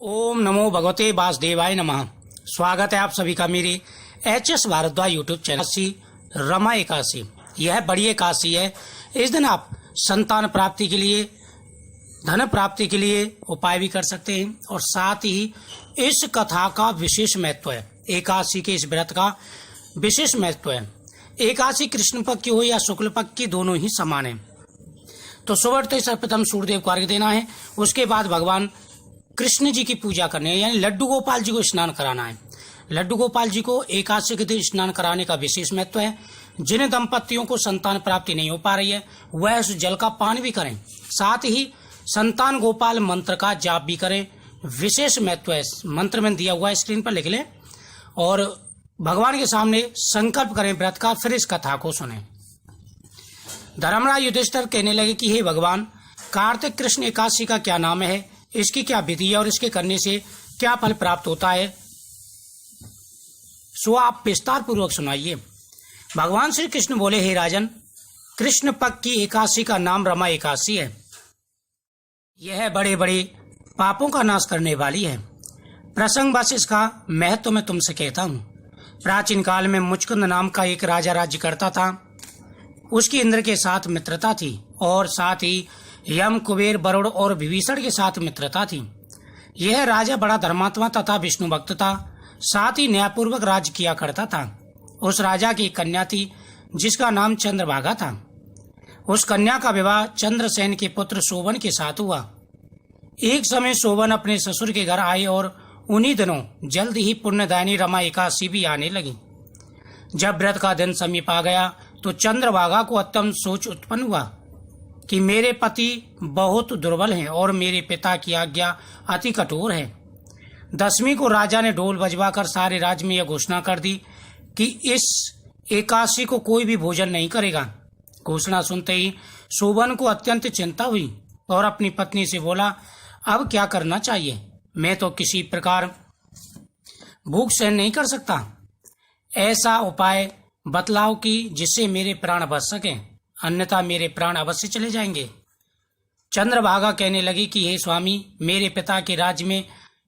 ओम नमो भगवते वासुदेवाय नमः। स्वागत है आप सभी का मेरे HS भारद्वाज यूट्यूब चैनल सी रमा एकादशी। यह बड़ी एकादशी है। इस दिन आप संतान प्राप्ति के लिए, धन प्राप्ति के लिए उपाय भी कर सकते हैं और साथ ही इस कथा का विशेष महत्व है। एकादशी के इस व्रत का विशेष महत्व है। एकादशी कृष्ण पक्ष की हो या शुक्ल पक्ष की, दोनों ही समान है। तो सुबह तो सर्वप्रथम सूर्यदेव को अर्घ्य देना है। उसके बाद भगवान कृष्ण जी की पूजा करनी है, यानी लड्डू गोपाल जी को स्नान कराना है। लड्डू गोपाल जी को एकादशी के दिन स्नान कराने का विशेष महत्व है। जिन दंपतियों को संतान प्राप्ति नहीं हो पा रही है वह उस जल का पान भी करें, साथ ही संतान गोपाल मंत्र का जाप भी करें। विशेष महत्व है। मंत्र में दिया हुआ है, स्क्रीन पर लिख लें और भगवान के सामने संकल्प करें व्रत का, फिर इस कथा को सुने। धर्मराज युधिष्ठिर कहने लगे कि हे भगवान, कार्तिक कृष्ण एकादशी का क्या नाम है, इसकी क्या विधि है और इसके करने से क्या फल प्राप्त होता है, सो आप विस्तार पूर्वक सुनाइए। भगवान श्री कृष्ण बोले, हे राजन, कृष्ण पक्ष की एकादशी का नाम रमा एकादशी है। यह बड़े बड़े पापों का नाश करने वाली है। प्रसंग बस इसका महत्व मैं तुमसे कहता हूँ। प्राचीन काल में मुचकुंद नाम का एक राजा राज्य करता था। उसकी इंद्र के साथ मित्रता थी और साथ ही यम, कुबेर, वरुण और विभीषण के साथ मित्रता थी। यह राजा बड़ा धर्मात्मा तथा विष्णु भक्त था, साथ ही न्यायपूर्वक राज्य किया करता था। उस राजा की कन्या थी जिसका नाम चंद्रभागा था। उस कन्या का विवाह चंद्रसेन के पुत्र शोभन के साथ हुआ। एक समय शोभन अपने ससुर के घर आए और उन्हीं दिनों जल्द ही पुण्यदायिनी रमा एकादशी भी आने लगी। जब व्रत का दिन समीप आ गया तो चंद्रभागा को अत्यंत सोच उत्पन्न हुआ कि मेरे पति बहुत दुर्बल हैं और मेरे पिता की आज्ञा अति कठोर है। दसवीं को राजा ने ढोल बजवाकर सारे राज्य में यह घोषणा कर दी कि इस एकादशी को कोई भी भोजन नहीं करेगा। घोषणा सुनते ही शोभन को अत्यंत चिंता हुई और अपनी पत्नी से बोला, अब क्या करना चाहिए? मैं तो किसी प्रकार भूख सहन नहीं कर सकता। ऐसा उपाय बतलाओ कि जिससे मेरे प्राण बच सकें, अन्यथा मेरे प्राण अवश्य चले जाएंगे। चंद्रभागा कहने लगी कि हे स्वामी, मेरे पिता के राज्य में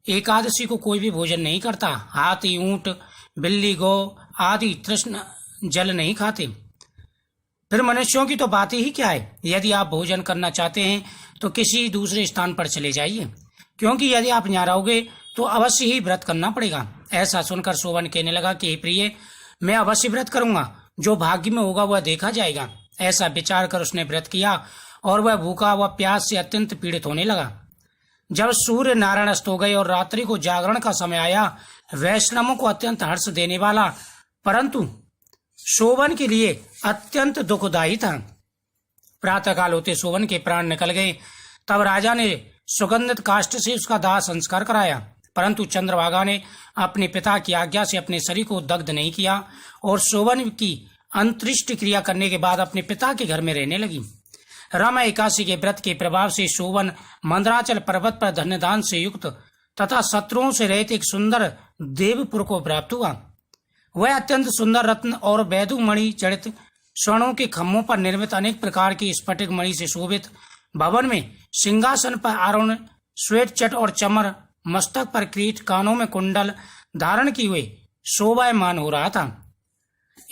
एकादशी को कोई भी भोजन नहीं करता। हाथी, ऊंट, बिल्ली, गौ आदि तृष्ण जल नहीं खाते। फिर मनुष्यों की तो बात ही क्या है। यदि आप भोजन करना चाहते हैं तो किसी दूसरे स्थान पर चले जाइए, क्योंकि यदि आप यहाँ रहोगे तो अवश्य ही व्रत करना पड़ेगा। ऐसा सुनकर शोभन कहने लगा कि हे प्रिय, मैं अवश्य व्रत करूंगा, जो भाग्य में होगा वह देखा जाएगा। ऐसा विचार कर उसने व्रत किया और वह भूखा व प्यास से अत्यंत पीड़ित होने लगा। जब सूर्य नारायण अस्त हो गए और रात्रि को जागरण का समय आया, वैष्णवों को अत्यंत हर्ष देने वाला परंतु शोभन के लिए अत्यंत दुखदायी था। प्रातःकाल होते शोभन के प्राण निकल गए। तब राजा ने सुगंधित काष्ठ से उसका दाह संस्कार कराया, परंतु चंद्रभागा ने अपने पिता की आज्ञा से अपने शरीर को दग्ध नहीं किया और शोभन की अंत्येष्टि क्रिया करने के बाद अपने पिता के घर में रहने लगी। रमा एकादशी के व्रत के प्रभाव से शोभन मंदराचल पर्वत पर धन्यदान से युक्त तथा शत्रुओं से रहित एक सुंदर देवपुर को प्राप्त हुआ। वह अत्यंत सुंदर रत्न और वैदू मणि जड़ित स्वर्णों के खम्भों पर निर्मित अनेक प्रकार की स्फटिक मणि से शोभित भवन में सिंहासन पर आरोहण, श्वेत चट और चमर, मस्तक पर किरीट, कानों में कुंडल धारण किए हुए शोभायमान हो रहा था।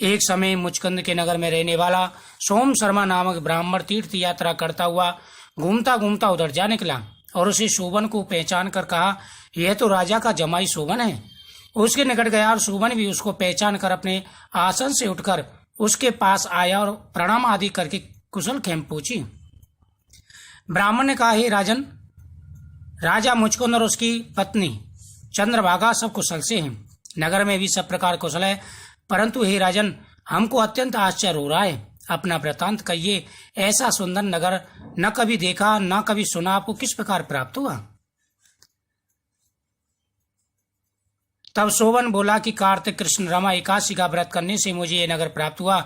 एक समय मुचकुंद के नगर में रहने वाला सोम शर्मा नामक ब्राह्मण तीर्थ यात्रा करता हुआ घूमता घूमता उधर जा निकला और उसे शोभन को पहचान कर कहा, यह तो राजा का जमाई शोभन है। उसके निकट गया और शोभन भी उसको पहचान कर अपने आसन से उठकर उसके पास आया और प्रणाम आदि करके कुशल खेम पूछी। ब्राह्मण ने कहा, हे राजन, राजा मुचकुंद और उसकी पत्नी चंद्रभागा सब कुशल से हैं। नगर में भी सब प्रकार कुशल है, परंतु हे राजन, हमको अत्यंत आश्चर्य हो रहा है। अपना वृतांत कहिए। ऐसा सुंदर नगर न कभी देखा न कभी सुना, आपको किस प्रकार प्राप्त हुआ? तब शोभन बोला कि कार्तिक कृष्ण रमा एकादशी का व्रत करने से मुझे ये नगर प्राप्त हुआ,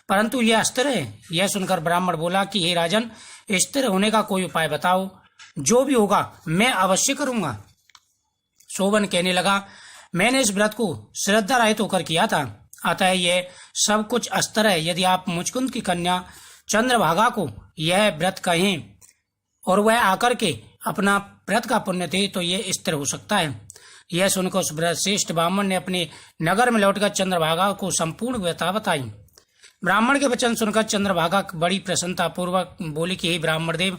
परंतु यह अस्थिर है। यह सुनकर ब्राह्मण बोला कि हे राजन, स्थिर होने का कोई उपाय बताओ, जो भी होगा मैं अवश्य करूंगा। शोभन कहने लगा, मैंने इस व्रत को श्रद्धा रहित होकर किया था, अतः यह सब कुछ अस्तर है। यदि आप मुचकुंद की कन्या चंद्रभागा को यह व्रत कहें और वह आकर के अपना व्रत का पुण्य दे तो ये स्थिर हो सकता है। यह सुनकर उस श्रेष्ठ ब्राह्मण ने अपने नगर में लौटकर चंद्रभागा को संपूर्ण व्यथा बताई। ब्राह्मण के वचन सुनकर चंद्रभागा बड़ी प्रसन्नता पूर्वक बोली कि हे ब्राह्मण देव,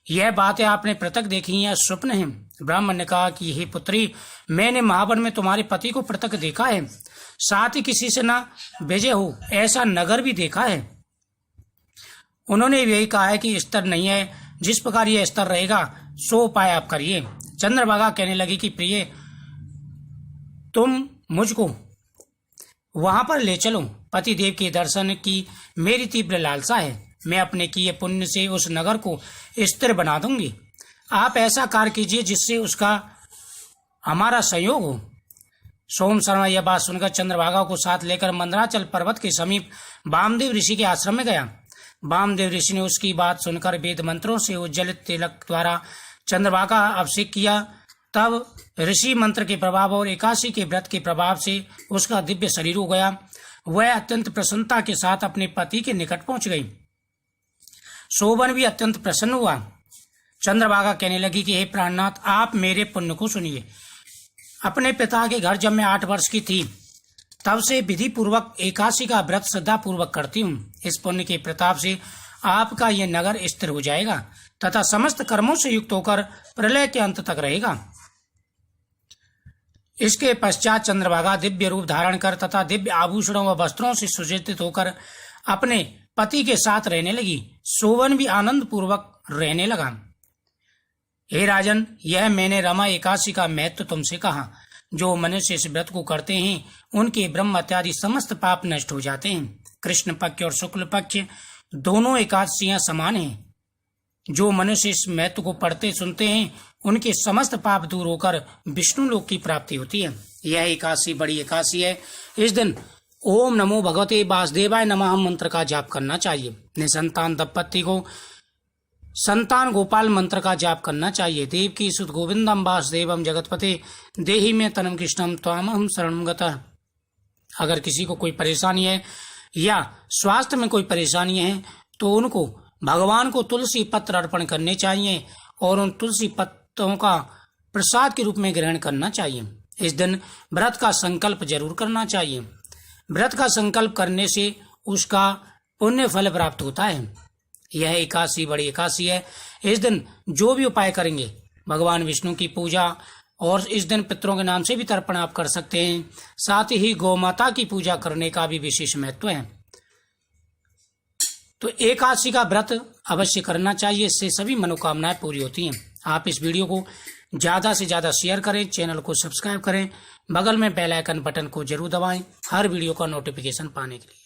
यह बातें आपने पृथक देखी या स्वप्न है? ब्राह्मण ने कहा कि हे पुत्री, मैंने महावन में तुम्हारे पति को पृथक देखा है, साथ ही किसी से न भेजे हो ऐसा नगर भी देखा है। उन्होंने यही कहा है कि स्तर नहीं है, जिस प्रकार यह स्तर रहेगा सो उपाय आप करिए। चंद्रभागा कहने लगी कि प्रिय, तुम मुझको वहां पर ले चलो। पति देव के दर्शन की मेरी तीव्र लालसा है। मैं अपने किए पुण्य से उस नगर को स्थिर बना दूंगी। आप ऐसा कार्य कीजिए जिससे उसका हमारा सहयोग हो। सोम शर्मा यह बात सुनकर चंद्रभागा को साथ लेकर मंदराचल पर्वत के समीप वामदेव ऋषि के आश्रम में गया। वामदेव ऋषि ने उसकी बात सुनकर वेद मंत्रों से उज्जवलित तिलक द्वारा चंद्रभागा का अभिषेक किया। तब ऋषि मंत्र के प्रभाव और एकादशी के व्रत के प्रभाव से उसका दिव्य शरीर हो गया। वह अत्यंत प्रसन्नता के साथ अपने पति के निकट पहुंच गई। शोभन भी अत्यंत प्रसन्न हुआ। चंद्रभागा कहने लगी कि हे प्राणनाथ, आप मेरे पुण्य को सुनिए। अपने पिता के घर जब मैं 8 वर्ष की थी तब से विधि पूर्वक एकादशी का व्रत श्रद्धा पूर्वक करती हूँ। इस पुण्य के प्रताप से आपका यह नगर स्थिर हो जाएगा तथा समस्त कर्मों से युक्त होकर प्रलय के अंत तक रहेगा। इसके पश्चात चंद्रभागा दिव्य रूप धारण कर तथा दिव्य आभूषणों व वस्त्रों से सुसज्जित होकर अपने पति के साथ रहने लगी। शोभन भी आनंद पूर्वक रहने लगा। हे राजन, यह मैंने रमा एकादशी का महत्व तुमसे कहा। जो मनुष्य इस व्रत को करते हैं उनके ब्रह्म इत्यादि समस्त पाप नष्ट हो जाते हैं। कृष्ण पक्ष और शुक्ल पक्ष दोनों एकादशियां समान हैं। जो मनुष्य इस महत्व को पढ़ते सुनते हैं उनके समस्त पाप दूर होकर विष्णु लोक की प्राप्ति होती है। यह एकादशी बड़ी एकादशी है। इस दिन ओम नमो भगवते वासुदेवाय नमः मंत्र का जाप करना चाहिए। निसंतान दंपति को संतान गोपाल मंत्र का जाप करना चाहिए। देव की सुत गोविंदम वासुदेवम जगतपते देहि में तनम कृष्णम त्वामहं शरणं गतः। अगर किसी को कोई परेशानी है या स्वास्थ्य में कोई परेशानी है तो उनको भगवान को तुलसी पत्र अर्पण करने चाहिए और उन तुलसी पत्तों का प्रसाद के रूप में ग्रहण करना चाहिए। इस दिन व्रत का संकल्प जरूर करना चाहिए। व्रत का संकल्प करने से उसका पुण्य फल प्राप्त होता है। यह एकादशी बड़ी एकादशी है। इस दिन जो भी उपाय करेंगे भगवान विष्णु की पूजा और इस दिन पितरों के नाम से भी तर्पण आप कर सकते हैं। साथ ही गौ माता की पूजा करने का भी विशेष महत्व है। तो एकादशी का व्रत अवश्य करना चाहिए। इससे सभी मनोकामनाएं पूरी होती हैं। आप इस वीडियो को ज़्यादा से ज़्यादा शेयर करें, चैनल को सब्सक्राइब करें, बगल में बेल आइकन बटन को जरूर दबाएं हर वीडियो का नोटिफिकेशन पाने के लिए।